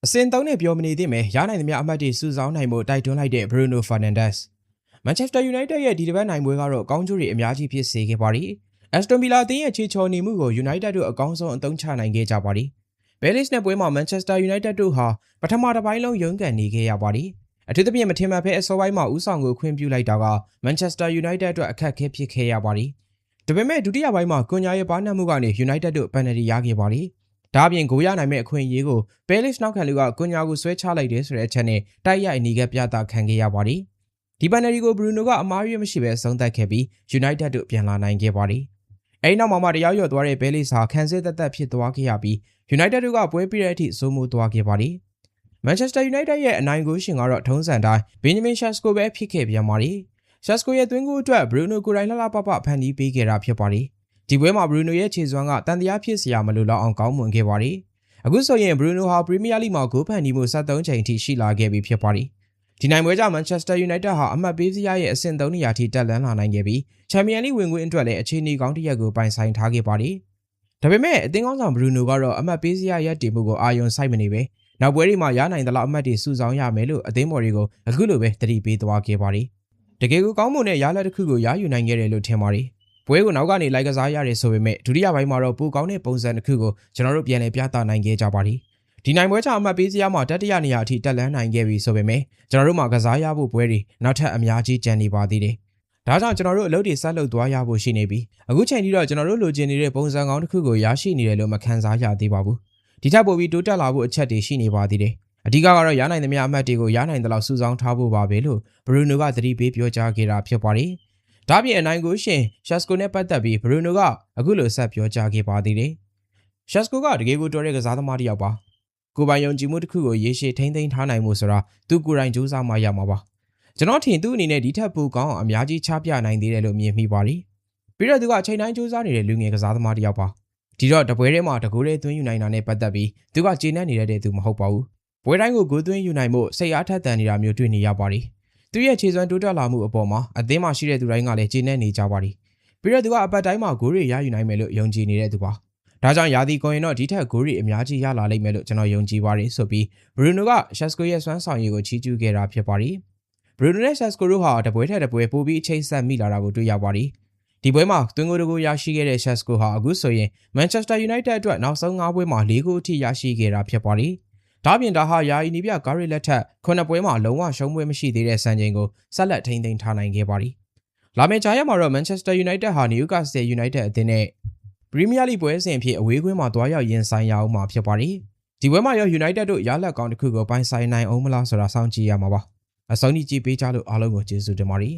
အစင်သုံးနဲ့ပြောမနေသင့်ပဲရနိုင်သမျှအမှတ်တွေစုဆောင်းနိုင်မှုတိုက်တွန်းလိုက်တဲ့ Bruno Fernandes Manchester United ရဲ့ဒီတစ်ပတ်နိုင်ပွဲကတော့ကောင်းကျိုးတွေအများကြီးဖြစ်စေခဲ့ပါသည် Aston Villa အသင်းရဲ့ခြေချော်နေမှုကို United တို့အကောင်းဆုံးအသုံးချနိုင်ခဲ့ကြပါသည် Palace နဲ့ပွဲမှာ Manchester United တို့ဟာပထမတစ်ပိုင်းလုံးရုန်းကန်နေခဲ့ရပါသည်အထူးသဖြင့်မထင်မှတ်ဖဲအစောပိုင်းမှာဦးဆောင်ကိုခွင့်ပြုလိုက်တာက Manchester United အတွက်အခက်အခဲဖြစ်ခဲ့ရပါသည်ဒါပေမဲ့ဒုတိယပိုင်းမှာကွန်ညာရဲ့ပါနှံ့မှုကနေ United တို့ပယ်နယ်တီရခဲ့ပါသည်ဒါအပြင်ဂိုးရနိုင်မဲ့အခွင့်အရေးကို Palace နောက်ခံလူကကွန်ညာကိုဆွဲချလိုက်တယ်ဆိုတဲ့အချက်နဲ့တိုက်ရိုက်အနီးကပြသခံခဲ့ရပါသည်ဒီပယ်နယ်တီကို Bruno ကအမှားရမရှိပဲဆုံးသက်ခဲ့ပြီး United တို့ပြန်လာနိုင်ခဲ့ပါသည်အဲဒီနောက်မှာတရားရော့သွားတဲ့ Palace ဟာခံစစ်သက်သက်ဖြစ်သွားခဲ့ရပြီး United တို့ကပွဲပြည့်တဲ့အထိစိုးမိုးသွားခဲ့ပါသည်Manchester United ရဲ့အနိုင်ဂိုးရှင်ကတော့ထုံးစံတိုင်း Benjamin Sesko ပဲဖြစ်ခဲ့ပြန်ပါသည် Sesko ရဲ့သွင်းဂိုးအတွက် Bruno ကိုယ်တိုင်လှလှပပဖန်တီးပေးခဲ့တာဖြစ်ပါသည်ဒီပွဲမှာ Bruno ရဲ့ခြေစွမ်းကတန်တရားဖြစ်စရာမလိုတော့အောင်ကောင်းမွန်ခဲ့ပါသည်အခုဆိုရင် Bruno ဟာ Premier League မှာဂိုးဖန်တီးမှု73ချိန်ထိရှိလာခဲ့ပြီဖြစ်ပါသည်ဒီနိုင်ပွဲကြောင့် Manchester United ဟာအမှတ်ပေးစရာရဲ့အဆင့်3နေရာထိတက်လန်းလာနိုင်ခဲ့ပြီး Champions League ဝင်ခွင့်အတွက်လည်းအခြေအနေကောင်းတစ်ရပ်ကိုပိုင်ဆိုင်ထားခဲ့ပါသည်ဒါပေမဲ့အသင်းကောင်းဆောင် Bruno ကတော့အမှတ်ပေးစရာရဲ့တည်မှုကိုအာရုံစိုက်မနေပဲနောက်ပွဲတွေမှာရနိုင်သလောက်အမှတ်တွေစုဆောင်းရမယ်လို့အသင်းမော်တွေကိုအခုလိုပဲသတိပေးသွားခဲ့ပါတယ်တကယ်ကိုကောင်းမွန်တဲ့ရလဒ်တစ်ခုကိုရယူနိုင်ခဲ့တယ်လို့ထင်ပါတယ်ပွဲကိုနောက်ကနေလိုက်ကစားရတယ်ဆိုပေမဲ့ဒုတိယပိုင်းမှာတော့ပိုကောင်းတဲ့ပုံစံတစ်ခုကိုကျွန်တော်တို့ပြန်လည်ပြသနိုင်ခဲ့ကြပါတယ်ဒီနိုင်ပွဲကြောင့်အမှတ်ပေးစရာမှာတတိယနေရာအထိတက်လန်းနိုင်ခဲ့ပြီဆိုပေမဲ့ကျွန်တော်တို့မှာကစားရဖို့ပွဲတွေနောက်ထပ်အများကြီးကျန်နေပါသေးတယ်ဒါကြောင့်ကျွန်တော်တို့အလုပ်တွေဆက်လုပ်သွားရဖို့ရှိနေပြီအခုချိန်ထိတော့ကျွန်တော်တို့လိုချင်နေတဲ့ပုံစံကောင်းတစ်ခုကိုရရှိနေတယ်လို့မခံစားရသေးပါဘူးဒီထက်ပိုပြီးတိုးတက်လာဖို့အချက်တွေရှိနေပါသေးတယ်အဓိကကတော့ရနိုင်သမျှအမှတ်တွေကိုရနိုင်သလောက်စုဆောင်းထားဖို့ပါပဲလို့ Bruno ကသတိပေးပြောကြားခဲ့တာဖြစ်ပါတယ်ဒါပြင်အနိုင်ကိုရှင် Sesko နဲ့ပတ်သက်ပြီး Bruno ကအခုလိုဆက်ပြောကြားခဲ့ပါသေးတယ် Sesko ကတကယ်ကိုတော်တဲ့ကစားသမားတစ်ယောက်ပါကိုယ်ပိုင်ယုံကြည်မှုတစ်ခုကိုရေရှည်ထိန်းသိမ်းထားနိုင်မှုဆိုတာသူကိုယ်တိုင်ကြိုးစားမှရမှာပါကျွန်တော်ထင်သူ့အနေနဲ့ဒီထက်ပိုကောင်းအောင်အများကြီးချပြနိုင်သေးတယ်လို့မြင်မိပါတယ်ပြီးတော့သူကအချိန်တိုင်းကြိုးစားနေတဲ့လူငယ်ကစားသမားတစ်ယောက်ပါဒီတော့တပွဲထဲမှာတကိုးလေးသွင်းယူနိုင်တာနဲ့ပတ်သက်ပြီးသူကကျေနပ်နေတဲ့သူမဟုတ်ပါဘူးပွဲတိုင်းကိုဂိုးသွင်းယူနိုင်မှုစိတ်အားထက်သန်နေတာမျိုးတွေ့နေရပါတယ်သူရဲ့ခြေစွမ်းတိုးတက်လာမှုအပေါ်မှာအသင်းမှာရှိတဲ့သူတိုင်းကလည်းကျေနပ်နေကြပါတယ်ပြီးတော့သူကအပတ်တိုင်းမှာဂိုးတွေရယူနိုင်မယ်လို့ယုံကြည်နေတဲ့သူပါဒါကြောင့်ယာတီကွန်ရင်တော့ဒီထက်ဂိုးတွေအများကြီးရလာလိမ့်မယ်လို့ကျွန်တော်ယုံကြည်ပါတယ်ဆိုပြီး Bruno က Sesko ရဲ့စွမ်းဆောင်ရည်ကိုချီးကျူးခဲ့တာဖြစ်ပါတယ် Bruno နဲ့ Sesko တို့ဟာတပွဲထက်တပွဲပိုပြီးအချိန်ဆက်မိလာတာကိုတွေ့ရပါတယ်ဒီပွဲမှာသွင်းဂိုးတစ်ခုရရှိခဲ့တဲ့ Sesko ဟာအခုဆိုရင် Manchester United အတွက်နောက်ဆုံး5ပွဲမှာ4ဂိုးအထိရရှိခဲ့တာဖြစ်ပါတယ်ဒါပြင်ဒါဟာယာယီနီးပြဂါရီလက်ထက်9ပွဲမှာလုံးဝရှုံးပွဲမရှိသေးတဲ့စံချိန်ကိုဆက်လက်ထိန်းသိမ်းထားနိုင်ခဲ့ပါတယ်လာမယ့်ကြားရက်မှာတော့ Manchester United ဟာ Newcastle United အသင်းနဲ့ Premier League ပွဲစဉ်အဖြစ်အဝေးကွင်းမှာတွားရောက်ရင်ဆိုင်ရအောင်မှာဖြစ်ပါတယ်ဒီပွဲမှာရော United တို့ရလက်ကောင်းတစ်ခုကိုပိုင်ဆိုင်နိုင်အောင်မလားဆိုတာစောင့်ကြည့်ရမှာပါအဆုံးထိကြည့်ပေးကြလို့အားလုံးကိုကျေးဇူးတင်ပါတယ်